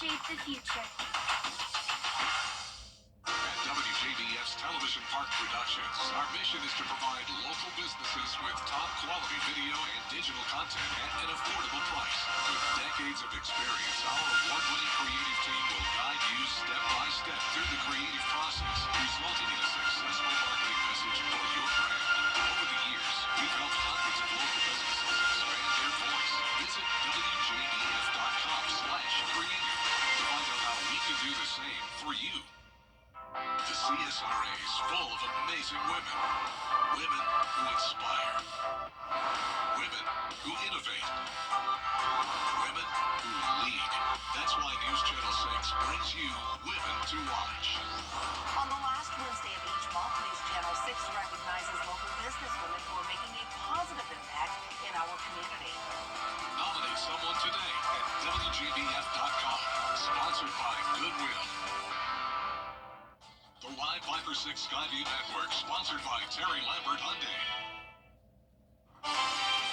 shape the future. At WJBF's Television Park Productions, our mission is to provide local businesses with top quality video and digital content at an affordable price. With decades of experience, our award-winning creative team will guide you step by step through the creative process, resulting in a successful marketing message for your brand. Over the years, we've helped hundreds of local businesses expand their voice. Visit WJBF.com/creative to find out how we can do the same for you. The CSRA is full of amazing women. Women who inspire. Women who innovate. Women who lead. That's why News Channel 6 brings you Women to Watch. On the last Wednesday of each month, News Channel 6 recognizes local businesswomen who are making a positive impact in our community. Nominate someone today at WJBF.com. Sponsored by Goodwill. The Live Viper 6 Skyview Network, sponsored by Terry Lambert Hyundai.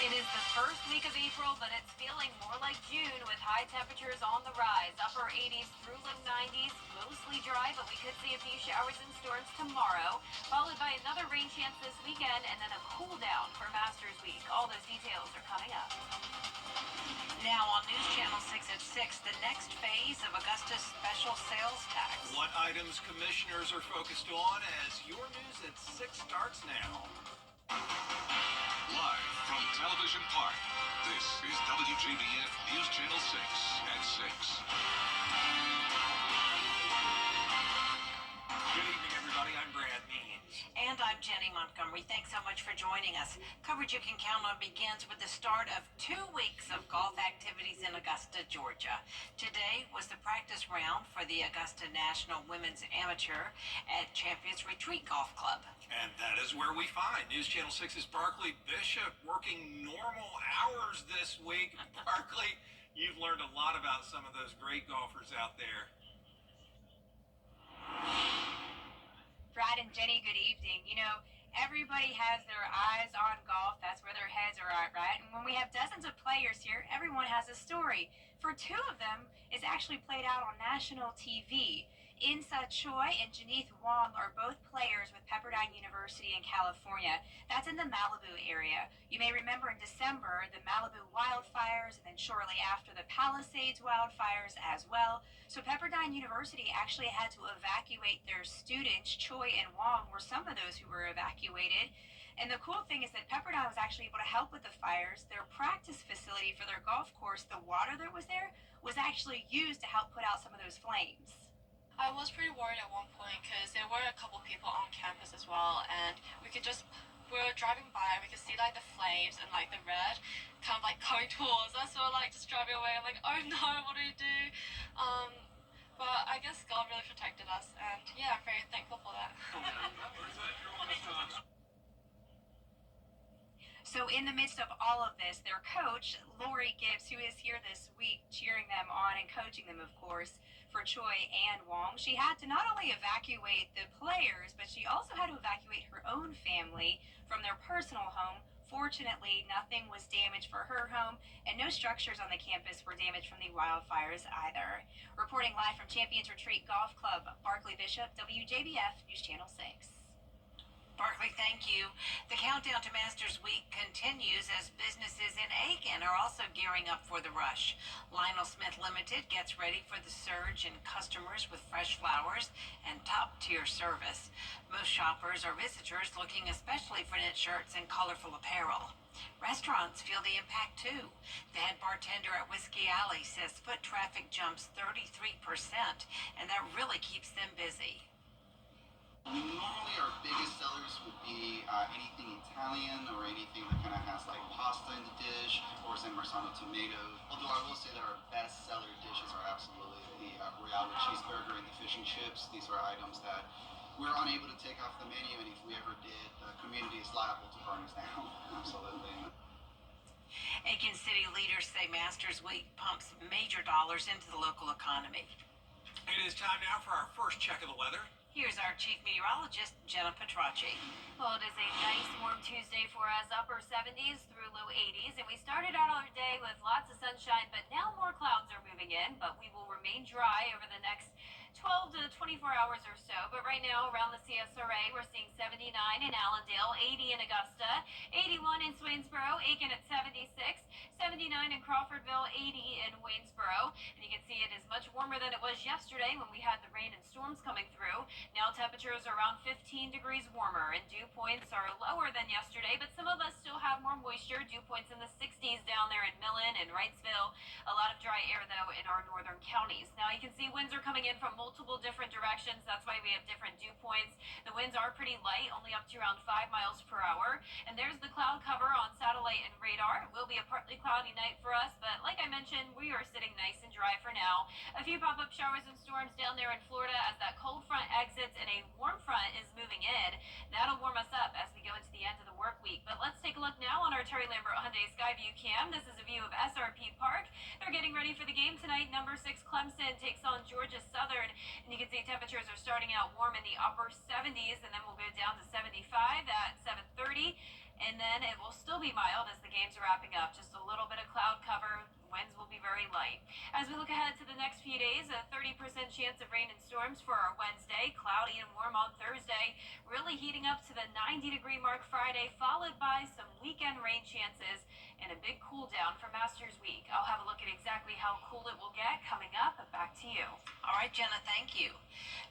It is the first week of April, but it's feeling more like June with high temperatures on the rise. Upper 80s through low 90s, mostly dry, but we could see a few showers and storms tomorrow, followed by another rain chance this weekend, and then a cool down for Masters Week. All those details are coming up. Now on News Channel 6 at 6, the next phase of Augusta's special sales tax. What items commissioners are focused on as your news at 6 starts now. Live from Television Park, this is WJBF News Channel 6 at 6. Good evening, everybody. I'm Brad Means. And I'm Jenny Montgomery. Thanks so much for joining us. Coverage you can count on begins with the start of 2 weeks of golf activities in Augusta, Georgia. Today was the practice round for the Augusta National Women's Amateur at Champions Retreat Golf Club. And that is where we find News Channel 6's Barkley Bishop working normal hours this week. Barkley, you've learned a lot about some of those great golfers out there. Brad and Jenny, good evening. You know, everybody has their eyes on golf. That's where their heads are at, right? And when we have dozens of players here, everyone has a story. For 2 of them, it's actually played out on national TV. Insa Choi and Janeth Wong are both players with Pepperdine University in California. That's in the Malibu area. You may remember in December, the Malibu wildfires, and then shortly after the Palisades wildfires as well. So Pepperdine University actually had to evacuate their students. Choi and Wong were some of those who were evacuated. And the cool thing is that Pepperdine was actually able to help with the fires. Their practice facility for their golf course, the water that was there, was actually used to help put out some of those flames. I was pretty worried at one point because there were a couple people on campus as well, and we were driving by and we could see like the flames and like the red kind of like going towards us. So we're like just driving away. I'm like, oh no, what do we do? But I guess God really protected us, and yeah, I'm very thankful for that. So in the midst of all of this, their coach, Lori Gibbs, who is here this week cheering them on and coaching them, of course, for Choi and Wong, she had to not only evacuate the players, but she also had to evacuate her own family from their personal home. Fortunately, nothing was damaged for her home, and no structures on the campus were damaged from the wildfires either. Reporting live from Champions Retreat Golf Club, Barkley Bishop, WJBF News Channel 6. Barkley, thank you. The countdown to Masters Week continues as businesses in Aiken are also gearing up for the rush. Lionel Smith Limited gets ready for the surge in customers with fresh flowers and top-tier service. Most shoppers are visitors looking especially for knit shirts and colorful apparel. Restaurants feel the impact too. The head bartender at Whiskey Alley says foot traffic jumps 33%, and that really keeps them busy. Normally our biggest sellers would be anything Italian or anything that kind of has like pasta in the dish or San Marzano tomatoes. Although I will say that our best seller dishes are absolutely the Royale cheeseburger and the fish and chips. These are items that we're unable to take off the menu, and if we ever did, the community is liable to burn us down. Absolutely. Aiken City leaders say Masters Week pumps major dollars into the local economy. It is time now for our first check of the weather. Here's our chief meteorologist, Jenna Petracci. Well, it is a nice warm Tuesday for us, upper 70s through low 80s, and we started out our day with lots of sunshine, but now more clouds are moving in, but we will remain dry over the next 12 to 24 hours or so. But right now around the CSRA, we're seeing 79 in Allendale, 80 in Augusta, 81 in Swainsboro, Aiken at 76, 79 in Crawfordville, 80 in Waynesboro. And you can see it is much warmer than it was yesterday when we had the rain and storms coming through. Now temperatures are around 15 degrees warmer, and dew points are lower than yesterday, but some of us still have more moisture. Dew points in the 60s down there in Millen and Wrightsville. A lot of dry air, though, in our northern counties. Now you can see winds are coming in from multiple different directions. That's why we have different dew points. The winds are pretty light, only up to around 5 miles per hour. And there's the cloud cover on satellite and radar. It will be a partly cloudy night for us, but like I mentioned, we are sitting nice and dry for now. A few pop-up showers and storms down there in Florida as that cold front exits and a warm front is moving in. That'll warm us up as we go into the end of the work week. But let's take a look now on our Terry Lambert Hyundai Skyview cam. This is a view of SRP Park. They're getting ready for the game tonight. Number 6 Clemson takes on Georgia Southern, and you can see temperatures are starting out warm in the upper 70s, and then we'll go down to 75 at 7:30, and then it will still be mild as the game's wrapping up. Just a little bit of cloud cover. Winds will be very light. As we look ahead to the next few days, a 30% chance of rain and storms for our Wednesday, cloudy and warm on Thursday, really heating up to the 90-degree mark Friday, followed by some weekend rain chances and a big cool down for Masters Week. I'll have a look at exactly how cool it will get coming up. Back to you. All right, Jenna, thank you.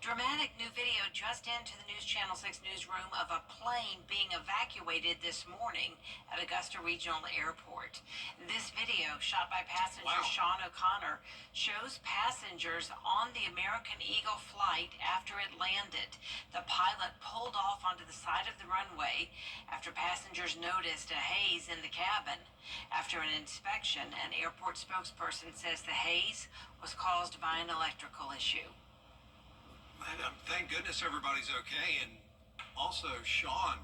Dramatic new video just into the News Channel 6 newsroom of a plane being evacuated this morning at Augusta Regional Airport. This video, shot by passenger Sean O'Connor, shows passengers on the American Eagle flight after it landed. The pilot pulled off onto the side of the runway after passengers noticed a haze in the cabin. After an inspection, an airport spokesperson says the haze was caused by an electrical issue. Thank goodness everybody's okay. And also, Sean,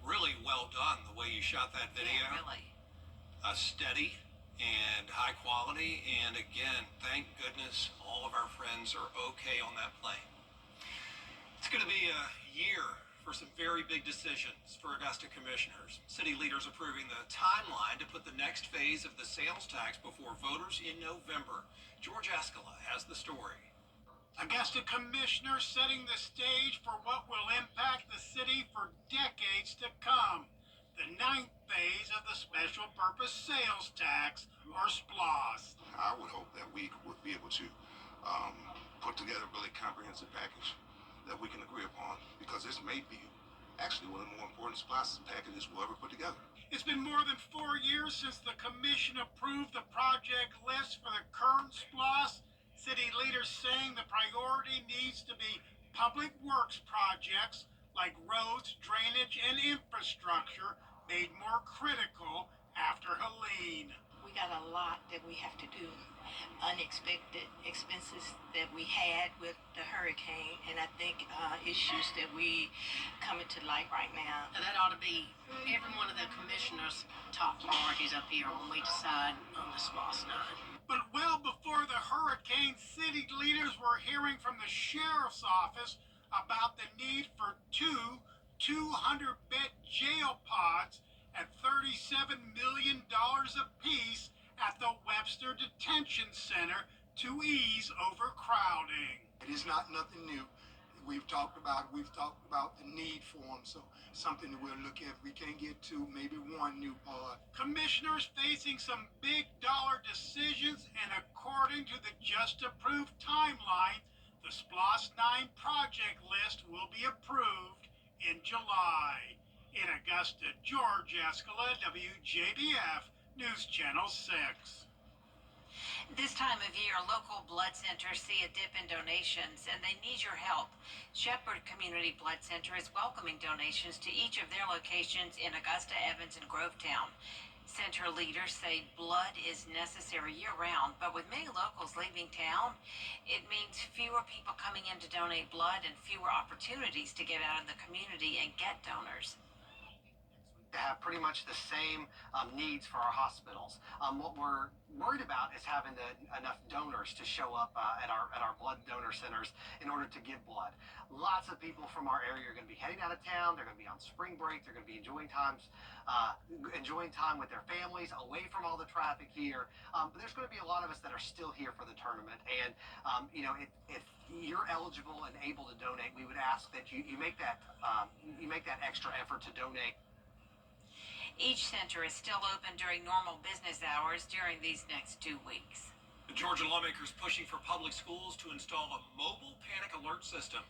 really well done the way you shot that video. Yeah, really. Steady and high quality. And again, thank goodness all of our friends are okay on that plane. It's going to be a year for some very big decisions for Augusta commissioners. City leaders approving the timeline to put the next phase of the sales tax before voters in November. George Escala has the story. Augusta commissioners setting the stage for what will impact the city for decades to come. The 9th phase of the special purpose sales tax, or SPLOST. I would hope that we would be able to put together a really comprehensive package that we can agree upon, because this may be actually one of the more important SPLOST packages we'll ever put together. It's been more than 4 years since the commission approved the project list for the current SPLOST. City leaders saying the priority needs to be public works projects like roads, drainage, and infrastructure made more critical after Helene. We got a lot that we have to do. Unexpected expenses that we had with the hurricane, and I think issues that we coming to light right now. That ought to be every one of the commissioners' top priorities up here when we decide on the SPLOST 9. But well before the hurricane, city leaders were hearing from the sheriff's office about the need for two 200-bed jail pods at $37 million apiece at the Webster Detention Center to ease overcrowding. It is not nothing new. We've talked about the need for them, so something that we'll look at. We can't get to maybe one new pod. Commissioners facing some big dollar decisions, and according to the just approved timeline, the SPLOST 9 project list will be approved in July. In Augusta, George Escala, WJBF, News Channel 6. This time of year, local blood centers see a dip in donations, and they need your help. Shepherd Community Blood Center is welcoming donations to each of their locations in Augusta, Evans, and Grovetown. Center leaders say blood is necessary year-round, but with many locals leaving town, it means fewer people coming in to donate blood and fewer opportunities to get out in the community and get donors. to have pretty much the same needs for our hospitals. What we're worried about is having enough donors to show up at our blood donor centers in order to give blood. Lots of people from our area are going to be heading out of town. They're going to be on spring break. They're going to be enjoying time with their families, away from all the traffic here. But there's going to be a lot of us that are still here for the tournament. And if you're eligible and able to donate, we would ask that you make that extra effort to donate. Each center is still open during normal business hours during these next 2 weeks. The Georgia lawmakers pushing for public schools to install a mobile panic alert system.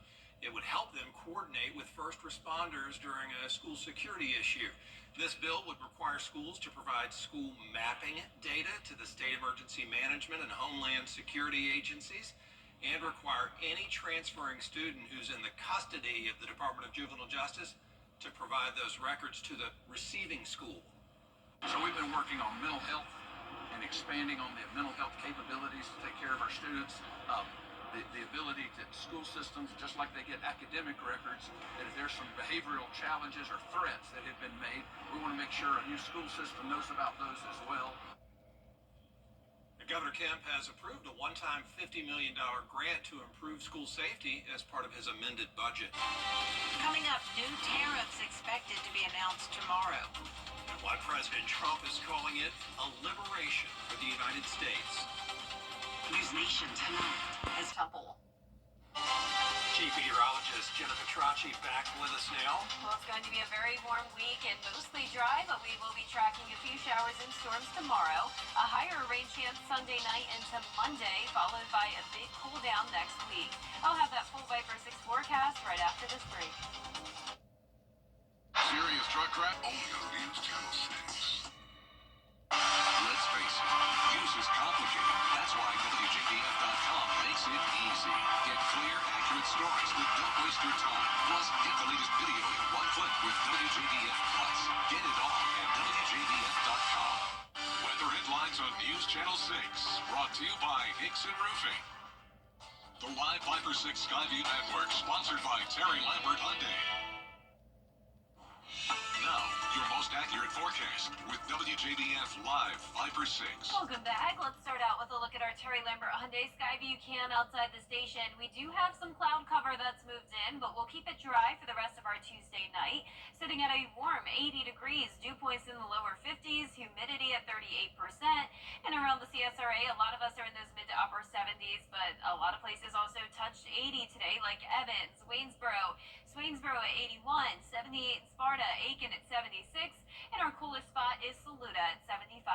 It would help them coordinate with first responders during a school security issue. This bill would require schools to provide school mapping data to the state emergency management and homeland security agencies, and require any transferring student who's in the custody of the Department of Juvenile Justice to provide those records to the receiving school. So we've been working on mental health and expanding on the mental health capabilities to take care of our students. The ability to school systems, just like they get academic records, that if there's some behavioral challenges or threats that have been made, we want to make sure a new school system knows about those as well. Governor Kemp has approved a one-time $50 million grant to improve school safety as part of his amended budget. Coming up, new tariffs expected to be announced tomorrow. And why President Trump is calling it a liberation for the United States. News Nation tonight as Temple. Chief meteorologist Jennifer Tracci back with us now. Well, it's going to be a very warm week and mostly dry, but we will be tracking a few showers and storms tomorrow. A higher rain chance Sunday night into Monday, followed by a big cool down next week. I'll have that full Viper 6 forecast right after this break. Serious truck crash? Only on News Channel 6. Let's face it, news is complicated. That's why WJBF.com makes it easy. Get clear, accurate stories that don't waste your time. Plus, get the latest video in one click with WJBF Plus. Get it all at WJBF.com. Weather headlines on News Channel 6. Brought to you by Hickson Roofing. The live Viper 6 Skyview Network, sponsored by Terry Lambert Hyundai. Now, your most accurate forecast with WJBF Live Viper 6. Welcome back. Let's start out with a look at our Terry Lambert Hyundai Skyview cam outside the station. We do have some cloud cover that's moved in, but we'll keep it dry for the rest of our Tuesday night. Sitting at a warm 80 degrees, dew points in the lower 50s, humidity at 38%. And around the CSRA, a lot of us are in those mid to upper 70s, but a lot of places also touched 80 today, like Evans, Swainsboro at 81, 78 Sparta, Aiken at 76, and our coolest spot is Saluda at 75.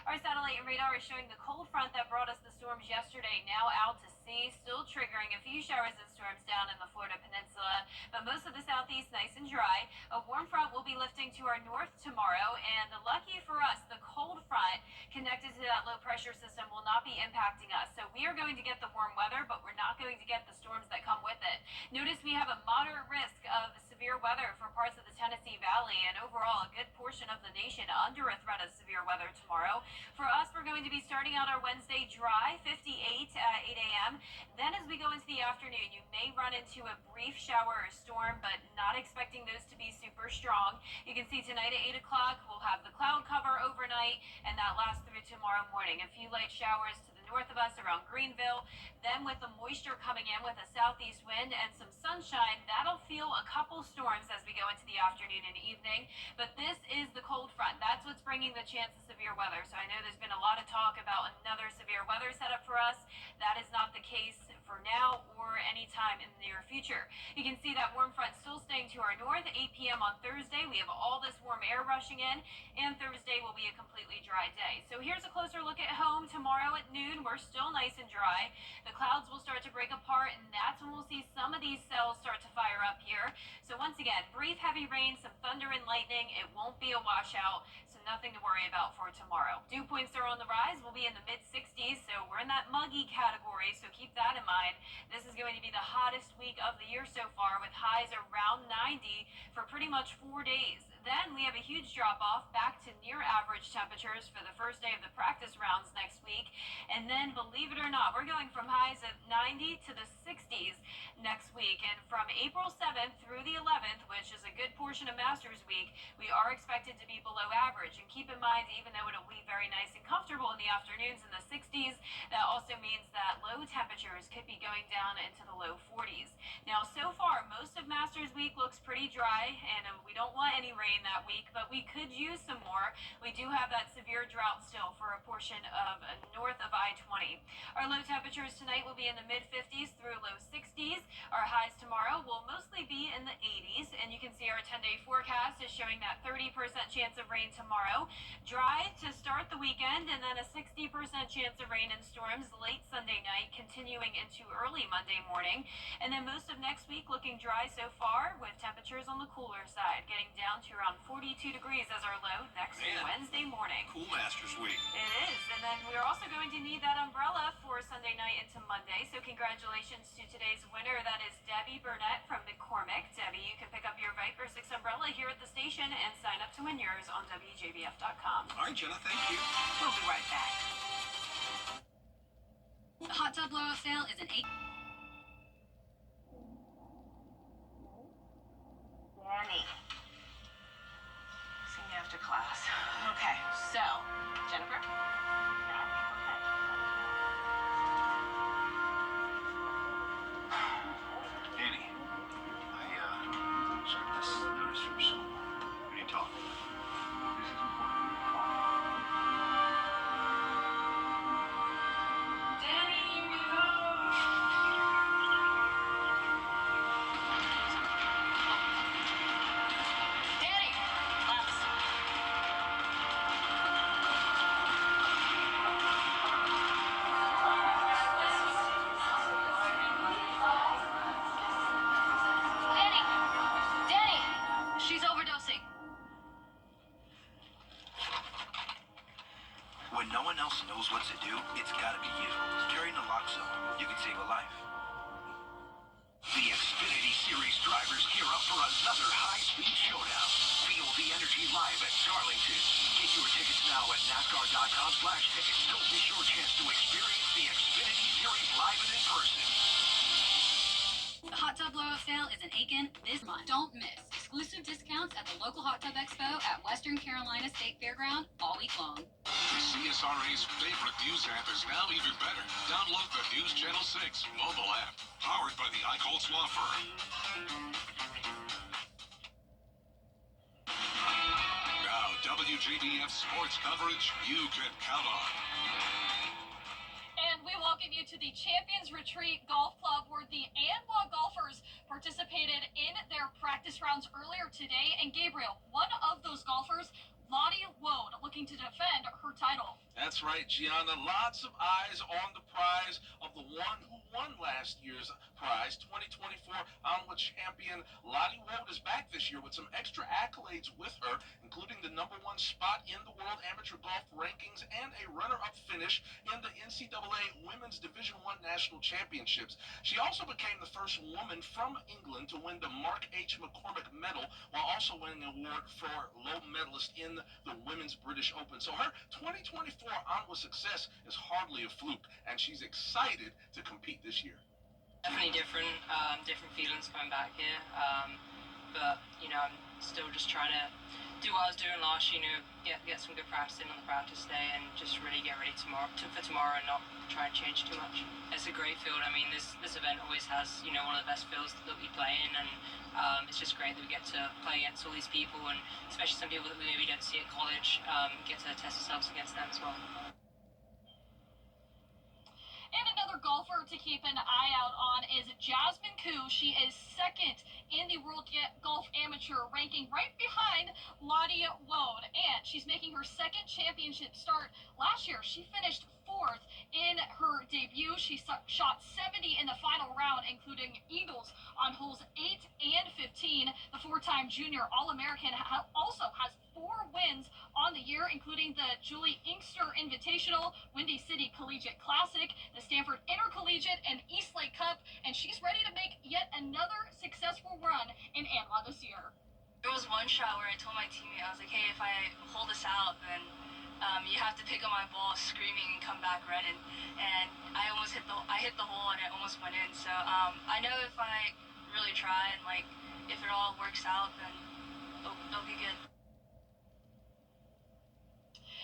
Our satellite and radar is showing the cold front that brought us the storms yesterday now out to sea, still triggering a few showers and storms down in the Florida Peninsula, but most of the southeast nice and dry. A warm front will be lifting to our north tomorrow, and lucky for us, the cold front connected to that low pressure system will not be impacting us. So we are going to get the warm weather, but we're not going to get the storms that come with it. Notice we have a moderate risk of severe weather for parts of the Tennessee Valley, and overall a good portion of the nation under a threat of severe weather tomorrow. For us, we're going to be starting out our Wednesday dry, 58 at 8 a.m. Then as we go into the afternoon, you may run into a brief shower or storm, but not expecting those to be super strong. You can see tonight at 8 o'clock, we'll have the cloud cover overnight, and that lasts through tomorrow morning. A few light showers to the north of us around Greenville. Then with the moisture coming in with a southeast wind and some sunshine, that'll feel a couple storms as we go into the afternoon and evening. But this is the cold front. That's what's bringing the chance of severe weather. So I know there's been a lot of talk about another severe weather setup for us. That is not the case for now or any time in the near future. You can see that warm front still staying to our north. 8 p.m. on Thursday, we have all this warm air rushing in, and Thursday will be a completely dry day. So here's a closer look at home. Tomorrow at noon, we're still nice and dry. The clouds will start to break apart, and that's when we'll see some of these cells start to fire up here. So once again, brief heavy rain, some thunder and lightning. It won't be a washout, so nothing to worry about for tomorrow. Dew points are on the rise. We'll be in the mid-60s, so we're in that muggy category, so keep that in mind. This is going to be the hottest week of the year so far, with highs around 90 for pretty much 4 days. Then we have a huge drop-off back to near average temperatures for the first day of the practice rounds next week. And then, believe it or not, we're going from highs of 90 to the 60s next week. And from April 7th through the 11th, which is a good portion of Masters Week, we are expected to be below average. And keep in mind, even though it'll be very nice and comfortable in the afternoons in the 60s, that also means that low temperatures could be going down into the low 40s. Now, so far, most of Masters Week looks pretty dry, and we don't want any rain that week, but we could use some more. We do have that severe drought still for a portion of north of I-20. Our low temperatures tonight will be in the mid-50s through low 60s. Our highs tomorrow will mostly be in the 80s, and you can see our 10-day forecast is showing that 30% chance of rain tomorrow. Dry to start the weekend, and then a 60% chance of rain and storms late Sunday night, continuing into early Monday morning. And then most of next week looking dry so far, with temperatures on the cooler side, getting down to around 42 degrees as our low next Wednesday morning. Cool Masters Week. It is, and then we're also going to need that umbrella for Sunday night into Monday. So congratulations to today's winner. That is Debbie Burnett from McCormick. Debbie, you can pick up your Viper 6 umbrella here at the station and sign up to win yours on WJBF.com. All right, Jenna, thank you. We'll be right back. The hot tub blowout sale is an 8. Danny. See you after class. Okay, so, Jennifer? Danny, I saw this notice from someone. What are you talking about? This is important. Danny, here we go. Danny! Class. Danny! Danny! She's overdosing. When no one else knows what to do, it's gotta be you. Carrying naloxone, you can save a life. The Xfinity Series drivers gear up for another high-speed showdown. Feel the energy live at Darlington. Get your tickets now at NASCAR.com/tickets. Don't miss your chance to experience the Xfinity Series live and in person. The hot tub blowout sale is in Aiken this month. Don't miss exclusive discounts at the local Hot Tub Expo at Western Carolina State Fairground all week long. CSRA's favorite news app is now even better. Download the News Channel 6 mobile app, powered by the Eichholz Law Firm. Now, WJBF sports coverage you can count on. And we welcome you to the Champions Retreat Golf Club, where the Anwa golfers participated in their practice rounds earlier today. And Gabriel, one of those golfers, Lottie Woad, looking to defend her title. That's right, Gianna. Lots of eyes on the prize of the one who won last year's prize, 2024 Anwa champion. Lottie Woad is back this year with some extra accolades with her, including the #1 spot in the World Amateur Golf Rankings and a runner-up finish in the NCAA Women's Division I National Championships. She also became the first woman from England to win the Mark H. McCormick Medal, while also winning an award for low medalist in the Women's British Open. So her 2024 Anwa success is hardly a fluke, and she's excited to compete this year. Definitely different feelings coming back here. But I'm still just trying to do what I was doing last year. Get some good practice in on the practice day, and just really get ready for tomorrow, and not try and change too much. It's a great field. I mean, this event always has one of the best fields that we play in, and it's just great that we get to play against all these people, and especially some people that we maybe don't see at college. Get to test ourselves against them as well. And another golfer to keep an eye out on is Jasmine Koo. She is second in the World Golf Amateur ranking, right behind Lottie Woad. And she's making her second championship start. Last year, she finished 4th in her debut. She shot 70 in the final round, including eagles on holes 8 and 15. The 4-time junior All-American also has 4 wins on the year, including the Julie Inkster Invitational, Windy City Collegiate Classic, the Stanford Intercollegiate, and East Lake Cup, and she's ready to make yet another successful run in Anwa this year. There was one shot where I told my teammate, I was like, hey, if I hold this out, then you have to pick up my ball screaming and come back running. And I almost hit hit the hole and it almost went in. So I know if I really try and like if it all works out, then it'll be good.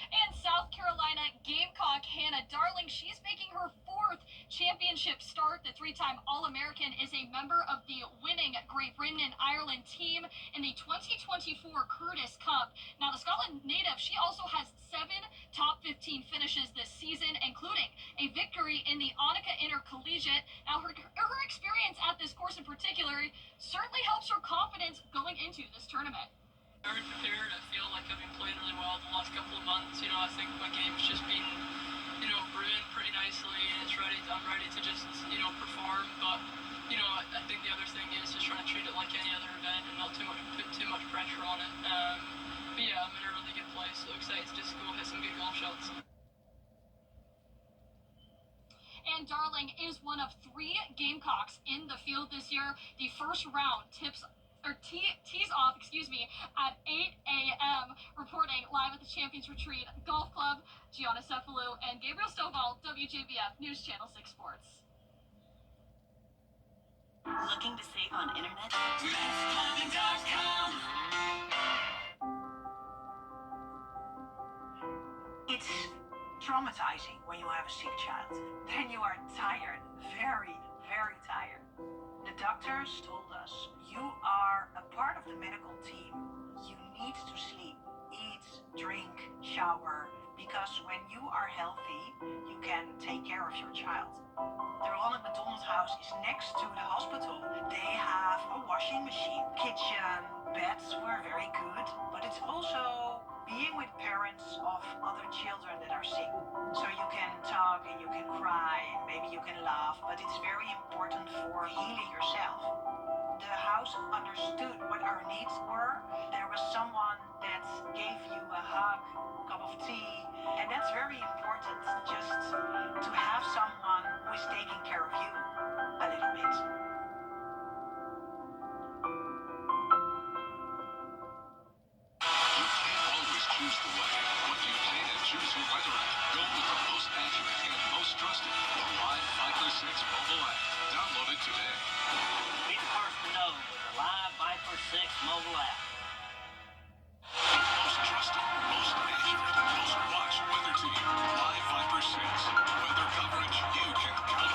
And South Carolina Gamecock Hannah Darling, she's making her 4th championship start. The 3-time All-American is a member of the winning Great Britain and Ireland team in the 2024 Curtis Cup. Now, the Scotland native, she also has 7 top 15 finishes this season, including a victory in the Annika Intercollegiate. Now, her experience at this course in particular certainly helps her confidence going into this tournament. Very prepared. I feel like I've been playing really well the last couple of months. You know, I think my game's just been, you know, brewing pretty nicely, and I'm ready to just, you know, perform. But, you know, I think the other thing is just trying to treat it like any other event and not put too much pressure on it. But yeah, I'm in a really good place, so excited to just go hit some good golf shots. And Darling is one of 3 Gamecocks in the field this year. The first round tees off, at 8 a.m. Reporting live at the Champions Retreat Golf Club, Gianna Cephalou and Gabriel Stovall, WJBF News Channel 6 Sports. Looking to save on internet? It's traumatizing when you have a sick child. Then you are tired, very, very tired. The doctors told us, you are a part of the medical team. You need to sleep, eat, drink, shower, because when you are healthy, you can take care of your child. The Ronald McDonald House is next to the hospital. They have a washing machine, kitchen, beds were very good, but it's also being with parents of other children that are sick. So you can talk and you can cry and maybe you can laugh, but it's very important for healing yourself. The house understood what our needs were. There was someone that gave you a hug, cup of tea, and that's very important, just to have someone who is taking care of you a little bit. Choose the way, but you can choose your weather app. Go with the most accurate and most trusted, the Live 5 for 6 mobile app. Download it today. Be the first to know with the Live 5 for 6 mobile app. Most trusted, most accurate, most watched weather team. Live 5 for 6. Weather coverage you can count on.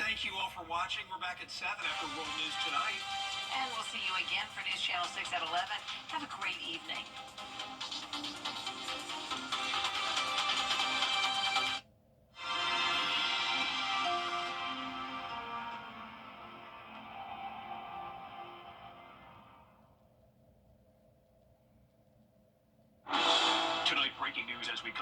Thank you all for watching. We're back at 7 after World News Tonight. And we'll see you again for News Channel 6 at 11. Have a great evening. Tonight, breaking news as we come.